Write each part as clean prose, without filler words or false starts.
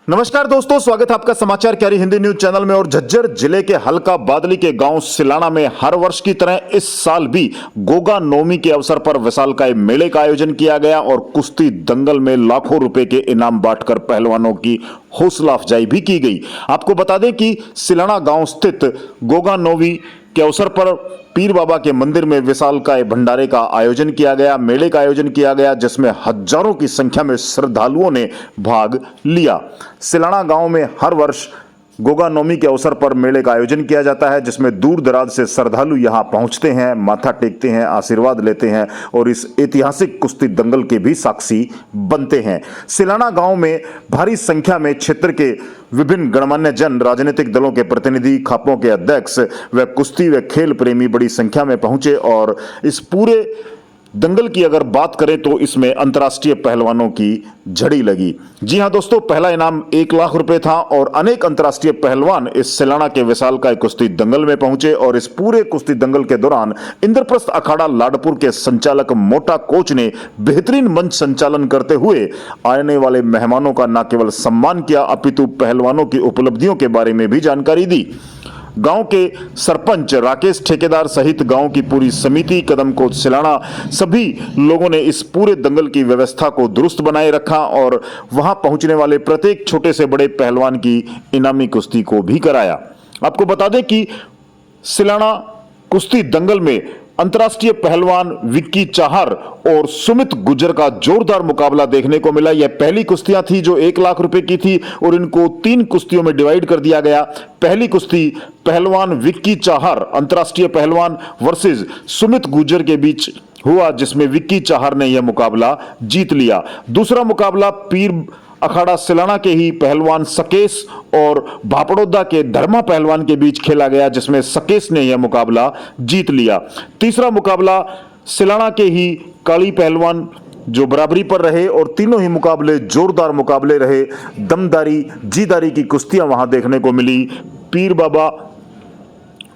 नमस्कार दोस्तों, स्वागत है आपका समाचार क्यारी हिंदी न्यूज चैनल में। और झज्जर जिले के हल्का बादली के गांव सिलाना में हर वर्ष की तरह इस साल भी गोगा नवमी के अवसर पर विशालकाय मेले का आयोजन किया गया और कुश्ती दंगल में लाखों रुपए के इनाम बांटकर पहलवानों की हौसला अफजाई भी की गई। आपको बता दें कि सिलाना गांव स्थित गोगा नवमी के अवसर पर पीर बाबा के मंदिर में विशालकाय भंडारे का आयोजन किया गया, मेले का आयोजन किया गया, जिसमें हजारों की संख्या में श्रद्धालुओं ने भाग लिया। सिलाना गांव में हर वर्ष गोगा नवमी के अवसर पर मेले का आयोजन किया जाता है, जिसमें दूर दराज से श्रद्धालु यहां पहुंचते हैं, माथा टेकते हैं, आशीर्वाद लेते हैं और इस ऐतिहासिक कुश्ती दंगल के भी साक्षी बनते हैं। सिलाना गांव में भारी संख्या में क्षेत्र के विभिन्न गणमान्य जन, राजनीतिक दलों के प्रतिनिधि, खापों के अध्यक्ष व कुश्ती व खेल प्रेमी बड़ी संख्या में पहुंचे और इस पूरे दंगल की अगर बात करें तो इसमें अंतर्राष्ट्रीय पहलवानों की झड़ी लगी। जी हां दोस्तों, पहला इनाम 1 लाख रुपए था और अनेक अंतर्राष्ट्रीय पहलवान इस सिलाना के विशालकाय कुश्ती दंगल में पहुंचे और इस पूरे कुश्ती दंगल के दौरान इंद्रप्रस्थ अखाड़ा लाडपुर के संचालक मोटा कोच ने बेहतरीन मंच संचालन करते हुए आने वाले मेहमानों का न केवल सम्मान किया अपितु पहलवानों की उपलब्धियों के बारे में भी जानकारी दी। गांव के सरपंच राकेश ठेकेदार सहित गांव की पूरी समिति, कदम कोच सिलाना, सभी लोगों ने इस पूरे दंगल की व्यवस्था को दुरुस्त बनाए रखा और वहां पहुंचने वाले प्रत्येक छोटे से बड़े पहलवान की इनामी कुश्ती को भी कराया। आपको बता दें कि सिलाना कुश्ती दंगल में अंतर्राष्ट्रीय पहलवान विक्की चाहर और सुमित गुर्जर का जोरदार मुकाबला देखने को मिला। यह पहली कुश्तियां थी जो 1 लाख रुपए की थी और इनको 3 कुश्तियों में डिवाइड कर दिया गया। पहली कुश्ती पहलवान विक्की चाहर, अंतर्राष्ट्रीय पहलवान, वर्सेस सुमित गुर्जर के बीच हुआ, जिसमें विक्की चाहर ने यह मुकाबला जीत लिया। दूसरा मुकाबला पीर अखाड़ा सिलाना के ही पहलवान सकेश और भापड़ोदा के धर्मा पहलवान के बीच खेला गया, जिसमें सकेश ने यह मुकाबला जीत लिया। तीसरा मुकाबला सिलाना के ही काली पहलवान जो बराबरी पर रहे और तीनों ही मुकाबले जोरदार मुकाबले रहे। दमदारी, जीदारी की कुश्तियां वहां देखने को मिली। पीर बाबा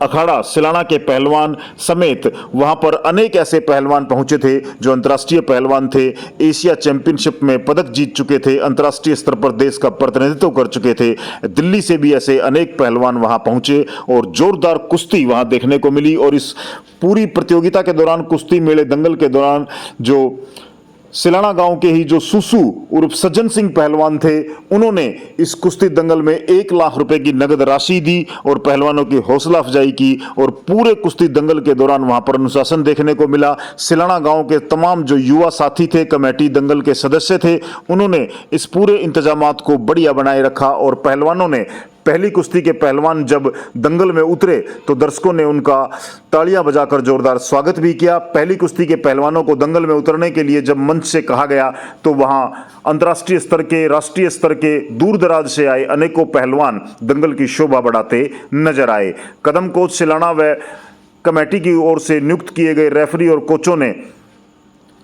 अखाड़ा सिलाना के पहलवान समेत वहां पर अनेक ऐसे पहलवान पहुंचे थे जो अंतर्राष्ट्रीय पहलवान थे, एशिया चैंपियनशिप में पदक जीत चुके थे, अंतर्राष्ट्रीय स्तर पर देश का प्रतिनिधित्व कर चुके थे। दिल्ली से भी ऐसे अनेक पहलवान वहां पहुंचे और जोरदार कुश्ती वहां देखने को मिली। और इस पूरी प्रतियोगिता के दौरान, कुश्ती मेले दंगल के दौरान, जो सिलाना गांव के ही जो सुसु उर्फ सज्जन सिंह पहलवान थे, उन्होंने इस कुश्ती दंगल में 1 लाख रुपए की नगद राशि दी और पहलवानों की हौसला अफजाई की। और पूरे कुश्ती दंगल के दौरान वहां पर अनुशासन देखने को मिला। सिलाना गांव के तमाम जो युवा साथी थे, कमेटी दंगल के सदस्य थे, उन्होंने इस पूरे इंतजामात को बढ़िया बनाए रखा और पहलवानों ने, पहली कुश्ती के पहलवान जब दंगल में उतरे तो दर्शकों ने उनका तालियां बजाकर जोरदार स्वागत भी किया। पहली कुश्ती के पहलवानों को दंगल में उतरने के लिए जब मंच से कहा गया तो वहां अंतर्राष्ट्रीय स्तर के, राष्ट्रीय स्तर के, दूर दराज से आए अनेकों पहलवान दंगल की शोभा बढ़ाते नजर आए। कदम कोच सिलाना व कमेटी की ओर से नियुक्त किए गए रेफरी और कोचों ने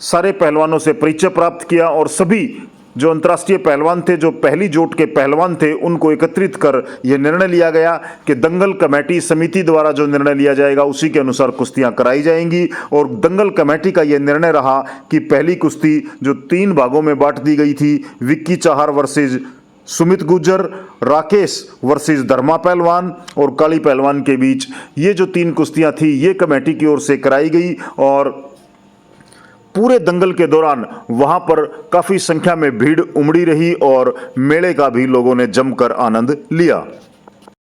सारे पहलवानों से परिचय प्राप्त किया और सभी जो अंतर्राष्ट्रीय पहलवान थे, जो पहली जोट के पहलवान थे, उनको एकत्रित कर यह निर्णय लिया गया कि दंगल कमेटी समिति द्वारा जो निर्णय लिया जाएगा उसी के अनुसार कुश्तियां कराई जाएंगी। और दंगल कमेटी का यह निर्णय रहा कि पहली कुश्ती जो 3 भागों में बांट दी गई थी, विक्की चाहर वर्सेस सुमित गुर्जर, राकेश वर्सेस धर्मा पहलवान और काली पहलवान के बीच ये जो 3 कुश्तियां थी, ये कमेटी की ओर से कराई गई। और पूरे दंगल के दौरान वहां पर काफी संख्या में भीड़ उमड़ी रही और मेले का भी लोगों ने जमकर आनंद लिया।